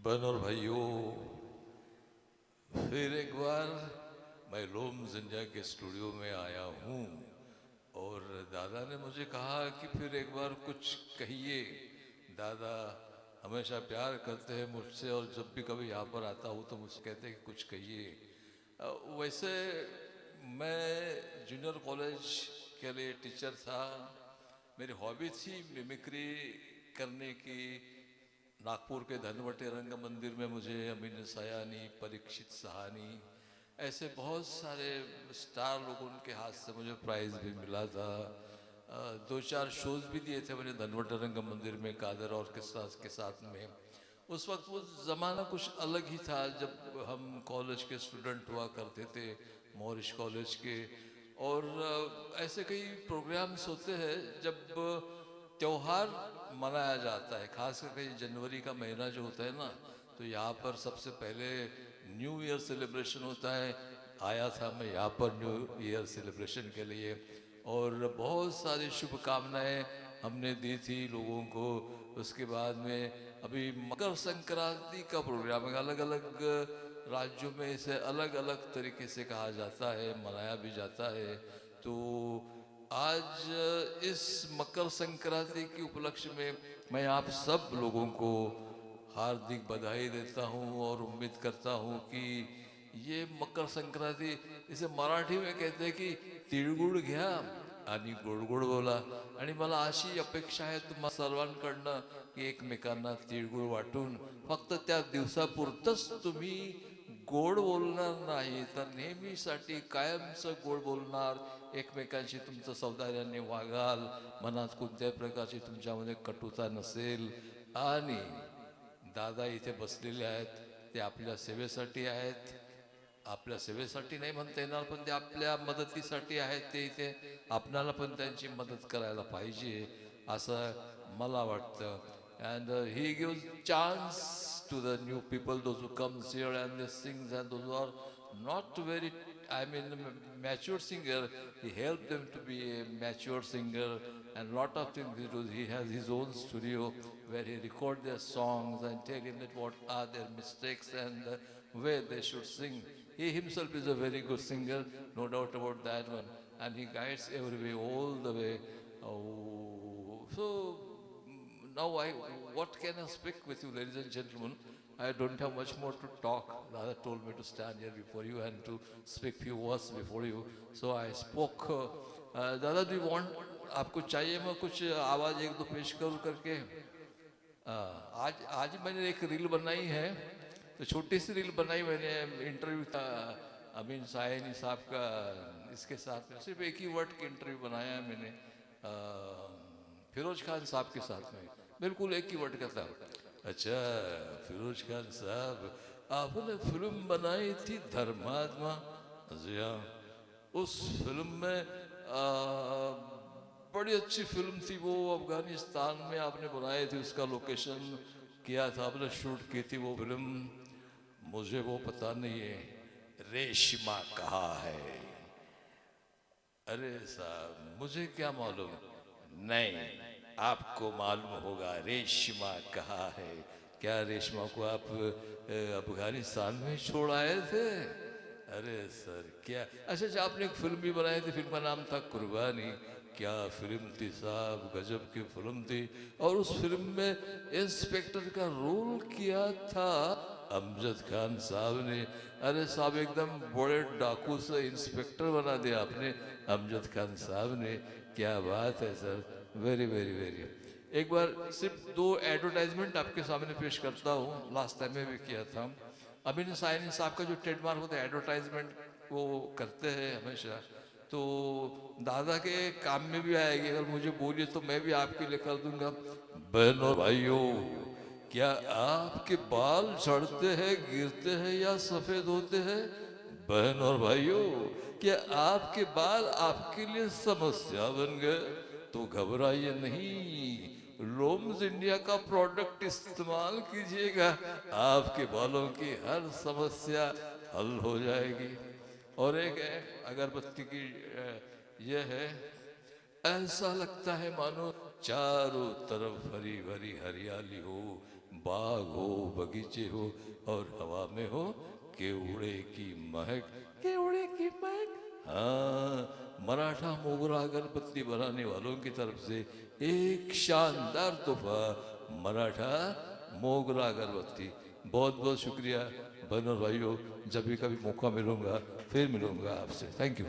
बहनों और भाइयों, फिर एक बार मैं लोम्स इंडिया के स्टूडियो में आया हूँ और दादा ने मुझे कहा कि फिर एक बार कुछ कहिए। दादा हमेशा प्यार करते हैं मुझसे और जब भी कभी यहाँ पर आता हूँ तो मुझसे कहते हैं कि कुछ कहिए। वैसे मैं जूनियर कॉलेज के लिए टीचर था। मेरी हॉबी थी मिमिक्री करने की। नागपुर के धनवटे रंग मंदिर में मुझे अमीन सयानी, परीक्षित सहानी, ऐसे बहुत सारे स्टार लोगों के हाथ से मुझे प्राइज़ भी मिला था। दो चार शोज भी दिए थे मैंने धनवटे रंग मंदिर में कादर और के साथ में। उस वक्त वो ज़माना कुछ अलग ही था जब हम कॉलेज के स्टूडेंट हुआ करते थे, मॉरिश कॉलेज के। और ऐसे कई प्रोग्राम्स होते हैं जब त्योहार मनाया जाता है, खास करके जनवरी का महीना जो होता है ना, तो यहाँ पर सबसे पहले न्यू ईयर सेलिब्रेशन होता है। आया था मैं यहाँ पर न्यू ईयर सेलिब्रेशन के लिए और बहुत सारी शुभकामनाएं हमने दी थी लोगों को। उसके बाद में अभी मकर संक्रांति का प्रोग्राम है, अलग अलग राज्यों में इसे अलग अलग तरीके से कहा जाता है, मनाया भी जाता है। तो आज इस मकर संक्रांति के उपलक्ष्य में मैं आप सब लोगों को हार्दिक बधाई देता हूं और उम्मीद करता हूं कि ये मकर संक्रांति, इसे मराठी में कहते हैं कि तिळगुळ घ्या आणि गोड गोड बोला। आणि मला अशी अपेक्षा आहे तुम्हा सर्वांकडनं की एकमेकांना तिळगुळ वाटून फक्त त्या दिवसापुरतच तुम्ही गोड बोलणार नाही तर नेहमीसाठी कायमचं गोड बोलणार, एकमेकांशी तुमचं सौहार्दाने वागाल, मनात कोणत्याही प्रकारची तुमच्यामध्ये कटुता नसेल। आणि दादा इथे बसलेले आहेत, ते आपल्या सेवेसाठी आहेत। आपल्या सेवेसाठी नाही म्हणता येणार पण ते आपल्या मदतीसाठी आहेत, ते इथे आपणाला पण त्यांची मदत करायला पाहिजे असं मला वाटतं। And he gives chance to the new people, those who comes here and they sings, and those are not very, I mean, mature singer. He helped them to be a mature singer, and lot of things he does. He has his own studio where he record their songs and tell him that what are their mistakes and where they should sing. He himself is a very good singer, no doubt about that one, and he guides every way, all the way. Oh, so now what can I speak with you, ladies and gentlemen? I don't have much more to talk. Dada told me to stand here before you and to speak few words before you. So I spoke. Dada, do you want, आपको चाहिए मैं कुछ आवाज़ एक दो पेश करूँ करके? आज आज मैंने एक रील बनाई है, तो छोटी सी रील बनाई मैंने। इंटरव्यू था अमीन सायनी साहब का, इसके साथ में सिर्फ एक ही वर्ड की इंटरव्यू बनाया है मैंने फिरोज खान साहब के साथ में, बिल्कुल एक ही वर्ड का था। अच्छा फिरोज खान साहब, आपने फिल्म बनाई थी धर्मात्मा। जी हाँ, उस फिल्म में बड़ी अच्छी फिल्म थी वो, अफगानिस्तान में आपने बनाई थी, उसका लोकेशन किया था आपने, शूट की थी वो फिल्म। मुझे वो पता नहीं है, रेशमा कहाँ है? अरे साहब मुझे क्या मालूम? नहीं, आपको मालूम होगा रेशमा कहाँ है। क्या रेशमा को आप अफगानिस्तान में छोड़ आए थे? अरे सर क्या, अच्छा अच्छा, आपने एक फिल्म भी बनाई थी, फिल्म का नाम था कुर्बानी। क्या फिल्म थी साहब, गजब की फिल्म थी। और उस फिल्म में इंस्पेक्टर का रोल किया था अमजद खान साहब ने। अरे साहब एकदम बड़े डाकू से इंस्पेक्टर बना दिया आपने अमजद खान साहब ने। क्या बात है सर, वेरी वेरी वेरी। एक बार सिर्फ दो एडवर्टाइजमेंट आपके सामने पेश करता हूँ, लास्ट टाइम में भी किया था। अमीन सायनी साहब का जो ट्रेडमार्क होता है एडवर्टाइजमेंट, वो करते हैं हमेशा, तो दादा के काम में भी आएगी। अगर मुझे बोलिए तो मैं भी आपके लिए कर दूंगा। बहनों भाइयों, क्या आपके बाल झड़ते हैं, गिरते हैं या सफेद होते हैं? बहन और भाइयों, क्या आपके बाल आपके लिए समस्या बन गए? तो घबराइए नहीं, लोम्स इंडिया का प्रोडक्ट इस्तेमाल कीजिएगा, आपके बालों की हर समस्या हल हो जाएगी। और एक है अगरबत्ती की, यह है, ऐसा लगता है मानो चारों तरफ हरी भरी हरियाली हो, बाग हो बगीचे हो और हवा में हो केवड़े की महक, केवड़े की महक। हाँ, मराठा मोगरा अगरबत्ती बनाने वालों की तरफ से एक शानदार तोहफा, मराठा मोगरा अगरबत्ती। बहुत बहुत शुक्रिया बहनों और भाइयों, जब भी कभी मौका मिलूंगा फिर मिलूंगा आपसे। Thank you.